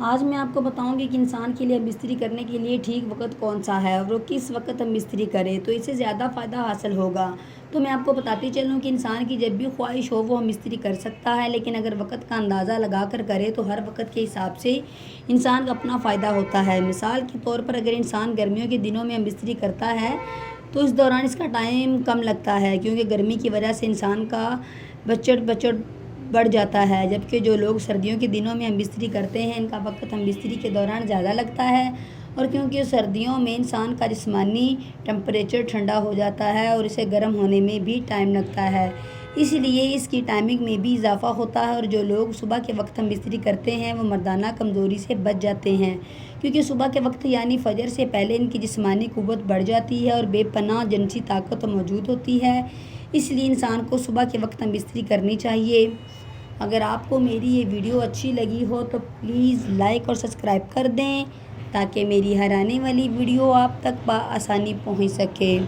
آج میں آپ کو بتاؤں گی کہ انسان کے لیے مستری کرنے کے لیے ٹھیک وقت کون سا ہے اور وہ کس وقت ہم مستری کرے تو اسے زیادہ فائدہ حاصل ہوگا۔ تو میں آپ کو بتاتی چلوں کہ انسان کی جب بھی خواہش ہو وہ مستری کر سکتا ہے، لیکن اگر وقت کا اندازہ لگا کر کرے تو ہر وقت کے حساب سے انسان کا اپنا فائدہ ہوتا ہے۔ مثال کے طور پر اگر انسان گرمیوں کے دنوں میں مستری کرتا ہے تو اس دوران اس کا ٹائم کم لگتا ہے، کیونکہ گرمی کی وجہ سے انسان کا بچت بڑھ جاتا ہے، جبکہ جو لوگ سردیوں کے دنوں میں ہم مستری کرتے ہیں ان کا وقت ہم مستری کے دوران زیادہ لگتا ہے، اور کیونکہ سردیوں میں انسان کا جسمانی ٹمپریچر ٹھنڈا ہو جاتا ہے اور اسے گرم ہونے میں بھی ٹائم لگتا ہے، اس لیے اس کی ٹائمنگ میں بھی اضافہ ہوتا ہے۔ اور جو لوگ صبح کے وقت ہم مستری کرتے ہیں وہ مردانہ کمزوری سے بچ جاتے ہیں، کیونکہ صبح کے وقت یعنی فجر سے پہلے ان کی جسمانی قوت بڑھ جاتی ہے اور بے پناہ جنسی طاقت موجود ہوتی ہے، اس لیے انسان کو صبح کے وقت مستری کرنی چاہیے۔ اگر آپ کو میری یہ ویڈیو اچھی لگی ہو تو پلیز لائک اور سبسکرائب کر دیں تاکہ میری ہر آنے والی ویڈیو آپ تک بآسانی پہنچ سکے۔